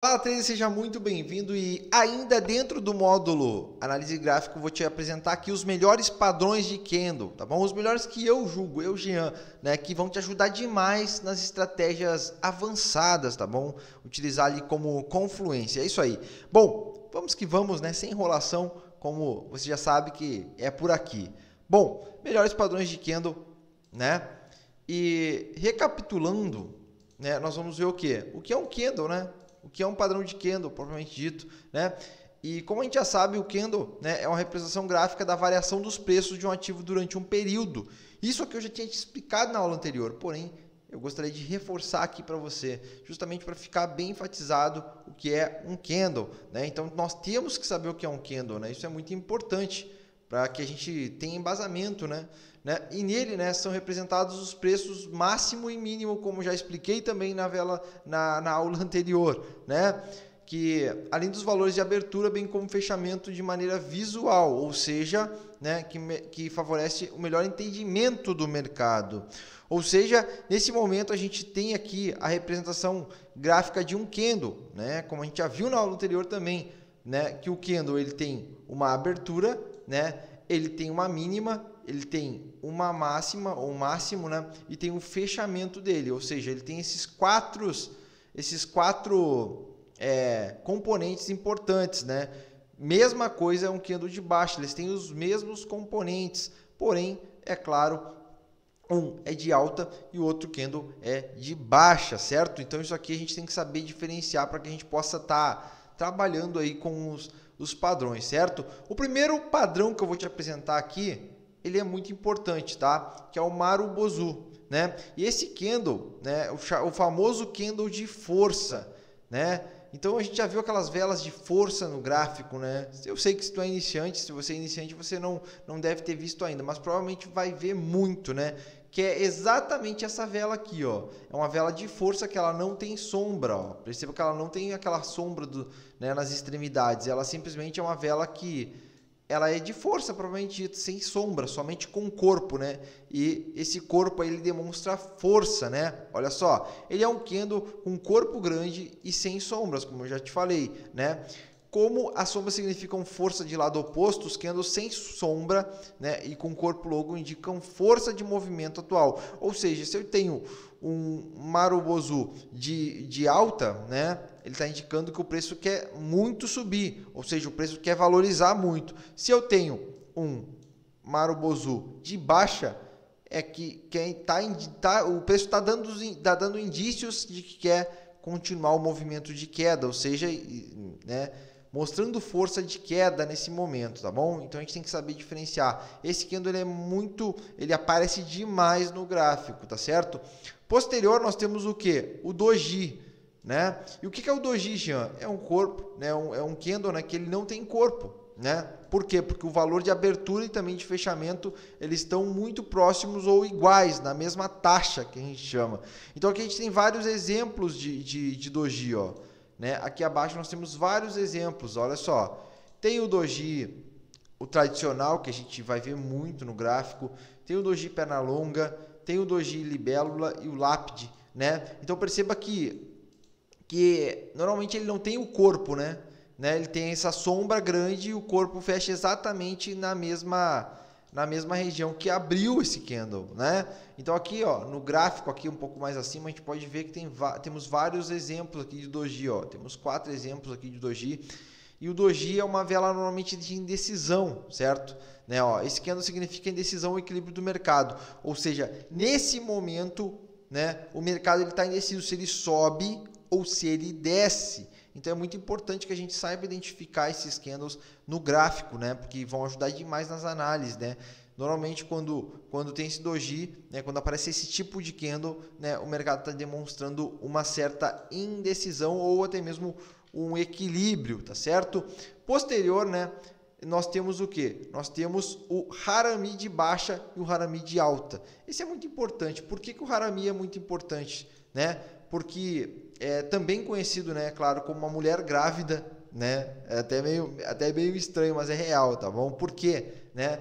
Fala, trader, seja muito bem-vindo e ainda dentro do módulo análise gráfica vou te apresentar aqui os melhores padrões de candle, tá bom? Os melhores que eu julgo, eu, Jean, né, que vão te ajudar demais nas estratégias avançadas, tá bom? Utilizar ali como confluência, é isso aí. Bom, vamos que vamos, né, sem enrolação, como você já sabe que é por aqui. Bom, melhores padrões de candle, né? E recapitulando, né, nós vamos ver o quê? O que é um candle, né? O que é um padrão de candle, propriamente dito, né? E como a gente já sabe, o candle, né, é uma representação gráfica da variação dos preços de um ativo durante um período. Isso aqui eu já tinha te explicado na aula anterior, porém, eu gostaria de reforçar aqui para você, justamente para ficar bem enfatizado o que é um candle, né? Então, nós temos que saber o que é um candle, né? Isso é muito importante para que a gente tenha embasamento, né? E nele, né, são representados os preços máximo e mínimo, como já expliquei também na aula anterior, né? Que além dos valores de abertura, bem como fechamento de maneira visual, ou seja, né, que favorece o melhor entendimento do mercado. Ou seja, nesse momento a gente tem aqui a representação gráfica de um candle, né? Como a gente já viu na aula anterior também, né? Que o candle ele tem uma abertura, né? Ele tem uma mínima, ele tem uma máxima ou máximo, né? E tem um fechamento dele, ou seja, ele tem esses quatro componentes importantes, né? Mesma coisa é um candle de baixa, eles têm os mesmos componentes, porém, é claro, um é de alta e o outro candle é de baixa, certo? Então isso aqui a gente tem que saber diferenciar para que a gente possa estar trabalhando aí com os padrões, certo? O primeiro padrão que eu vou te apresentar aqui, ele é muito importante, tá? Que é o Marubozu, né? E esse candle, né, o famoso candle de força, né? Então a gente já viu aquelas velas de força no gráfico, né? Eu sei que se tu é iniciante, se você é iniciante, você não deve ter visto ainda, mas provavelmente vai ver muito, né? Que é exatamente essa vela aqui, ó. É uma vela de força que ela não tem sombra, ó. Perceba que ela não tem aquela sombra né, nas extremidades. Ela simplesmente é uma vela que ela é de força, provavelmente dito, sem sombra, somente com corpo, né? E esse corpo aí, ele demonstra força, né? Olha só, ele é um candle com corpo grande e sem sombras, como eu já te falei, né? Como as sombras significam força de lado oposto, os candles sem sombra, né, e com corpo longo indicam força de movimento atual. Ou seja, se eu tenho um Marubozu de alta, né, ele está indicando que o preço quer muito subir, ou seja, o preço quer valorizar muito. Se eu tenho um Marubozu de baixa, é que o preço está dando indícios de que quer continuar o movimento de queda, ou seja, né, mostrando força de queda nesse momento, tá bom? Então a gente tem que saber diferenciar. Esse candle ele aparece demais no gráfico, tá certo? Posterior nós temos o que? O doji, né? E o que é o doji, Jean? É um corpo, né? É um candle, né, que ele não tem corpo, né? Por quê? Porque o valor de abertura e também de fechamento, eles estão muito próximos ou iguais, na mesma taxa que a gente chama. Então aqui a gente tem vários exemplos de doji, ó. Né? Aqui abaixo nós temos vários exemplos, olha só. Tem o doji, o tradicional, que a gente vai ver muito no gráfico. Tem o doji perna longa, tem o doji libélula e o lápide, né? Então perceba que normalmente ele não tem o corpo, né? Ele tem essa sombra grande e o corpo fecha exatamente na mesma região que abriu esse candle, né? Então aqui, ó, no gráfico aqui um pouco mais acima, a gente pode ver que temos vários exemplos aqui de doji, ó. Temos 4 exemplos aqui de doji. E o doji é uma vela normalmente de indecisão, certo? Né, ó, esse candle significa indecisão e equilíbrio do mercado. Ou seja, nesse momento, né, o mercado está indeciso se ele sobe ou se ele desce. Então é muito importante que a gente saiba identificar esses candles no gráfico, né? Porque vão ajudar demais nas análises, né? Normalmente quando tem esse doji, né, quando aparece esse tipo de candle, né, o mercado está demonstrando uma certa indecisão ou até mesmo um equilíbrio, tá certo? Posterior, né, nós temos o que? Nós temos o Harami de baixa e o Harami de alta. Esse é muito importante. Por que o Harami é muito importante, né? Porque é também conhecido, né, claro, como uma mulher grávida, né? É até meio estranho, mas é real, tá bom? Por quê, né?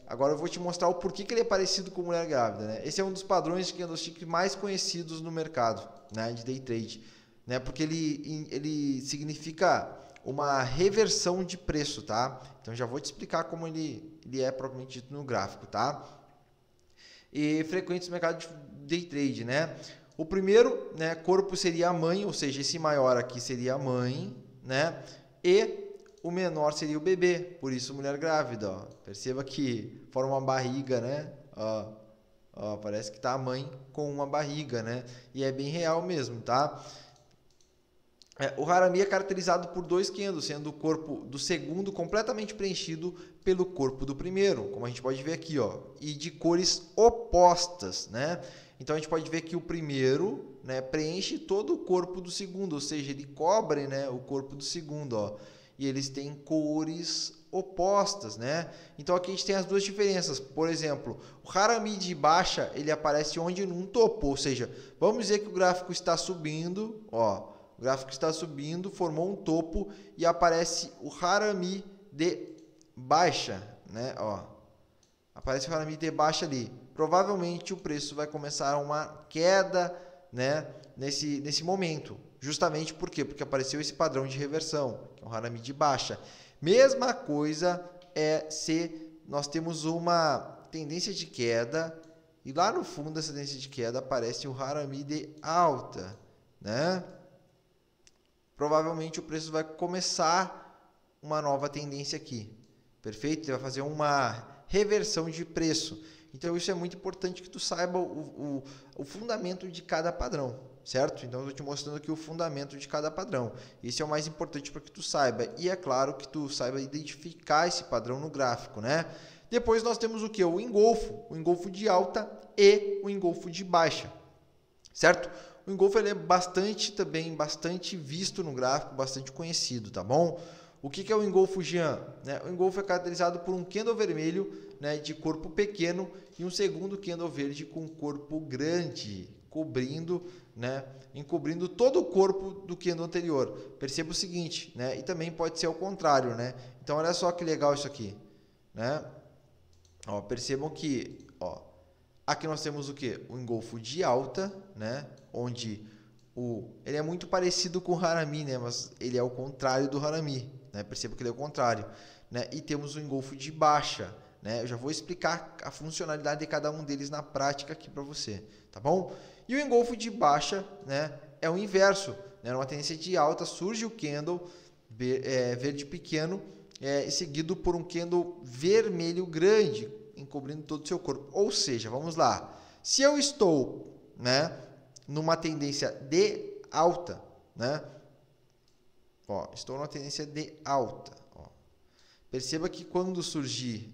Agora eu vou te mostrar o porquê que ele é parecido com mulher grávida, né? Esse é um dos padrões de candlestick mais conhecidos no mercado, né, de day trade. né? Porque ele significa uma reversão de preço, tá? Então já vou te explicar como ele é propriamente dito no gráfico, tá? E frequentes no mercado de day trade, né? O primeiro, né, corpo seria a mãe, ou seja, esse maior aqui seria a mãe, né? E o menor seria o bebê, por isso mulher grávida, ó. Perceba que forma uma barriga, né? Ó, parece que tá a mãe com uma barriga, né? E é bem real mesmo, tá? O harami é caracterizado por dois kendos, sendo o corpo do segundo completamente preenchido pelo corpo do primeiro, como a gente pode ver aqui, ó, e de cores opostas, né? Então a gente pode ver que o primeiro, né, preenche todo o corpo do segundo, ou seja, ele cobre, né, o corpo do segundo, ó, e eles têm cores opostas, né? Então aqui a gente tem as duas diferenças. Por exemplo, o harami de baixa, ele aparece onde? Num topo, ou seja, vamos dizer que o gráfico está subindo, ó, o gráfico está subindo, formou um topo e aparece o harami de baixa, né? Ó, aparece o harami de baixa ali. Provavelmente o preço vai começar uma queda, né, nesse momento. Justamente por quê? Porque apareceu esse padrão de reversão, que é o harami de baixa. Mesma coisa é se nós temos uma tendência de queda e lá no fundo dessa tendência de queda aparece o harami de alta, né? Provavelmente o preço vai começar uma nova tendência aqui. Perfeito? Ele vai fazer uma reversão de preço. Então isso é muito importante que tu saiba o fundamento de cada padrão, certo? Então eu estou te mostrando aqui o fundamento de cada padrão. Isso é o mais importante para que tu saiba. E é claro que tu saiba identificar esse padrão no gráfico, né? Depois nós temos o que? O engolfo de alta e o engolfo de baixa, certo? O engolfo ele é bastante visto no gráfico, bastante conhecido, tá bom? O que é o engolfo Jean? O engolfo é caracterizado por um candle vermelho, né, de corpo pequeno e um segundo candle verde com corpo grande, encobrindo todo o corpo do candle anterior. Perceba o seguinte, né? E também pode ser ao contrário, né? Então olha só que legal isso aqui, né? Ó, percebam que, ó, aqui nós temos o que? O engolfo de alta, né? Onde ele é muito parecido com o harami, né? Mas ele é o contrário do harami, né? Perceba que ele é o contrário, né? E temos o engolfo de baixa, né? Eu já vou explicar a funcionalidade de cada um deles na prática aqui para você, tá bom? E o engolfo de baixa, né, é o inverso, né? Numa tendência de alta surge o candle verde pequeno, seguido por um candle vermelho grande, encobrindo todo o seu corpo. Ou seja, vamos lá. Se eu estou, né, numa tendência de alta, né? Ó, estou numa tendência de alta. Ó. Perceba que quando surgir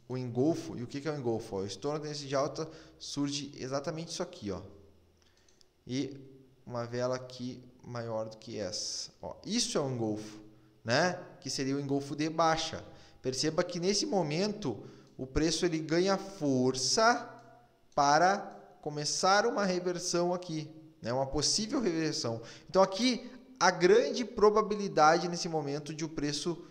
o engolfo, e o que é o engolfo? Ó, eu estou na tendência de alta, surge exatamente isso aqui, ó. E uma vela aqui maior do que essa. Ó, isso é um engolfo, né? Que seria o engolfo de baixa. Perceba que nesse momento o preço ele ganha força para começar uma reversão aqui, né? Uma possível reversão. Então aqui a grande probabilidade nesse momento de o preço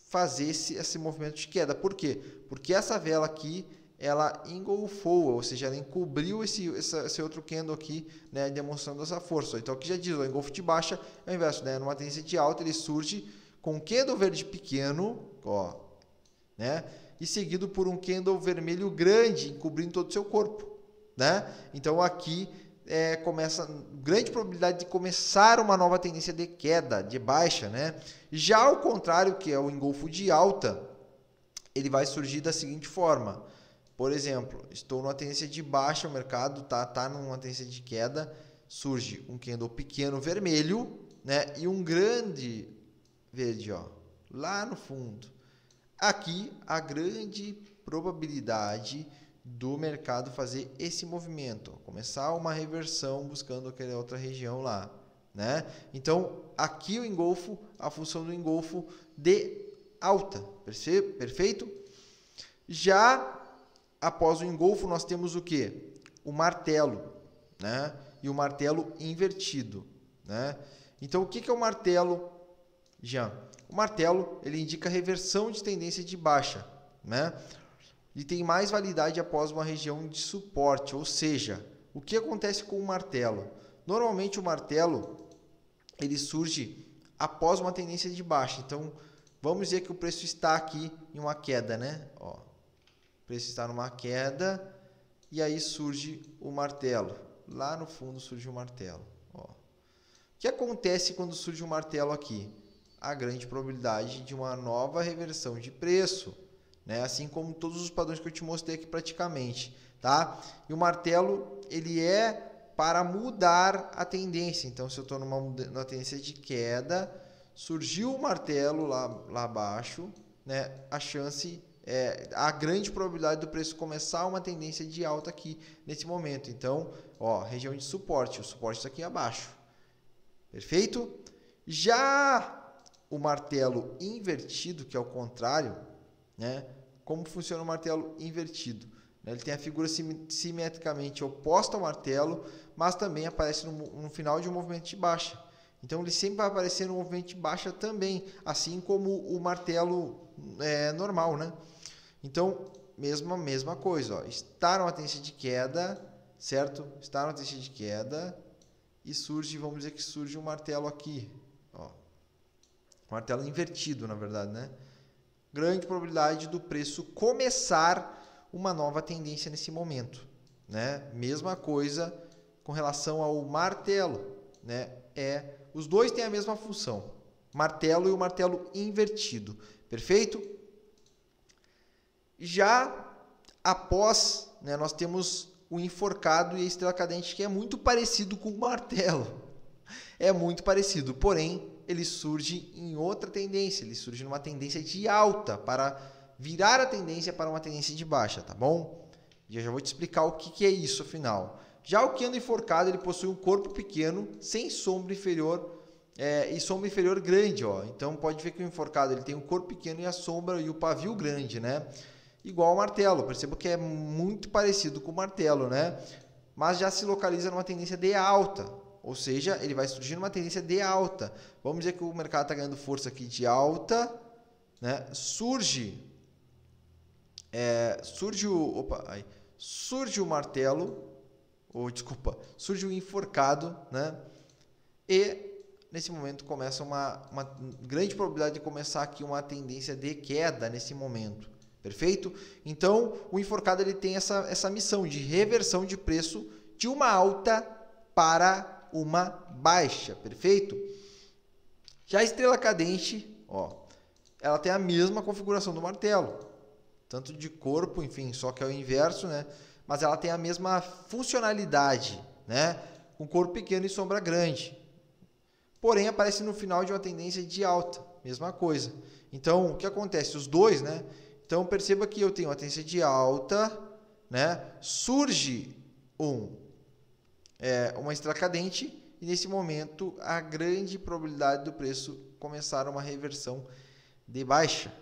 fazer esse movimento de queda. Por quê? Porque essa vela aqui ela engolfou, ou seja, ela encobriu esse outro candle aqui, né, demonstrando essa força. Então aqui já diz, o engolfo de baixa é o inverso, né? Numa tendência de alta ele surge com um candle verde pequeno, ó, né? E seguido por um candle vermelho grande, encobrindo todo o seu corpo, né? Então aqui começa grande probabilidade de começar uma nova tendência de queda, de baixa, né? Já ao contrário, que é o engolfo de alta, ele vai surgir da seguinte forma. Por exemplo, estou numa tendência de baixa, o mercado tá numa tendência de queda, surge um candle pequeno vermelho, né? E um grande verde, ó, lá no fundo. Aqui a grande probabilidade do mercado fazer esse movimento, começar uma reversão buscando aquela outra região lá, né? Então, aqui o engolfo, a função do engolfo de alta, perfeito? Já após o engolfo nós temos o que? O martelo, né? E o martelo invertido, né? Então, o que é o martelo, Jean? O martelo, ele indica reversão de tendência de baixa, né? E tem mais validade após uma região de suporte, ou seja, o que acontece com o martelo? Normalmente o martelo, ele surge após uma tendência de baixa. Então, vamos dizer que o preço está aqui em uma queda, né? Ó, o preço está numa queda e aí surge o martelo. Lá no fundo surge o martelo. Ó. O que acontece quando surge um martelo aqui? A grande probabilidade de uma nova reversão de preço, né? Assim como todos os padrões que eu te mostrei aqui praticamente, tá? E o martelo, ele é para mudar a tendência. Então, se eu estou numa tendência de queda, surgiu o martelo lá abaixo, né? A grande probabilidade do preço começar uma tendência de alta aqui nesse momento. Então, ó, região de suporte, o suporte está aqui abaixo. Perfeito? Já o martelo invertido, que é o contrário, né? Como funciona o martelo invertido? Ele tem a figura simetricamente oposta ao martelo, mas também aparece no final de um movimento de baixa. Então, ele sempre vai aparecer no movimento de baixa também, assim como o martelo normal, né? Então, mesma coisa, ó. Está numa tendência de queda, certo? Está numa tendência de queda e surge, vamos dizer que surge um martelo aqui, ó. Um martelo invertido, na verdade, né? Grande probabilidade do preço começar uma nova tendência nesse momento, né? Mesma coisa com relação ao martelo, né? Os dois têm a mesma função, martelo e o martelo invertido, perfeito? Já após, né, nós temos o enforcado e a estrela cadente, que é muito parecido com o martelo, é muito parecido, porém ele surge em outra tendência, ele surge numa tendência de alta para virar a tendência para uma tendência de baixa, tá bom? E eu já vou te explicar o que é isso, afinal. Já o candle enforcado, ele possui um corpo pequeno, sem sombra inferior e sombra inferior grande, ó. Então, pode ver que o enforcado ele tem um corpo pequeno e a sombra e o pavio grande, né? Igual ao martelo, perceba que é muito parecido com o martelo, né? Mas já se localiza numa tendência de alta, ou seja, ele vai surgir numa tendência de alta. Vamos dizer que o mercado está ganhando força aqui de alta, né? Surge o martelo, surge o enforcado, né? E nesse momento começa uma grande probabilidade de começar aqui uma tendência de queda nesse momento, perfeito? Então, o enforcado ele tem essa missão de reversão de preço de uma alta para uma baixa, perfeito? Já a estrela cadente, ó, ela tem a mesma configuração do martelo, tanto de corpo, enfim, só que é o inverso, né? Mas ela tem a mesma funcionalidade, né? Com corpo pequeno e sombra grande. Porém, aparece no final de uma tendência de alta, mesma coisa. Então, o que acontece? Os dois, né? Então, perceba que eu tenho uma tendência de alta, né? Surge uma estrela cadente e, nesse momento, a grande probabilidade do preço começar uma reversão de baixa.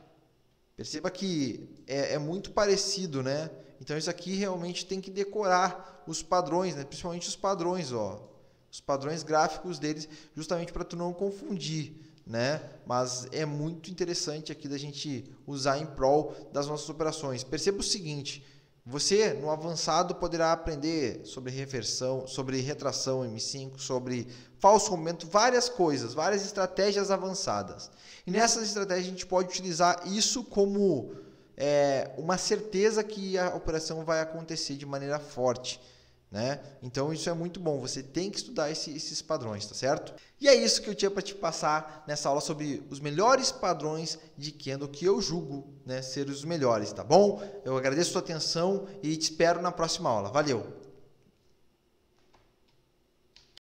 Perceba que é muito parecido, né? Então, isso aqui realmente tem que decorar os padrões, né? Principalmente os padrões, ó. Os padrões gráficos deles, justamente para tu não confundir, né? Mas é muito interessante aqui da gente usar em prol das nossas operações. Perceba o seguinte, você, no avançado, poderá aprender sobre reversão, sobre retração M5, sobre falso rompimento, várias coisas, várias estratégias avançadas. E nessas estratégias a gente pode utilizar isso como uma certeza que a operação vai acontecer de maneira forte, né? Então isso é muito bom, você tem que estudar esses padrões, tá certo? E é isso que eu tinha para te passar nessa aula sobre os melhores padrões de candle que eu julgo, né, ser os melhores, tá bom? Eu agradeço a sua atenção e te espero na próxima aula. Valeu!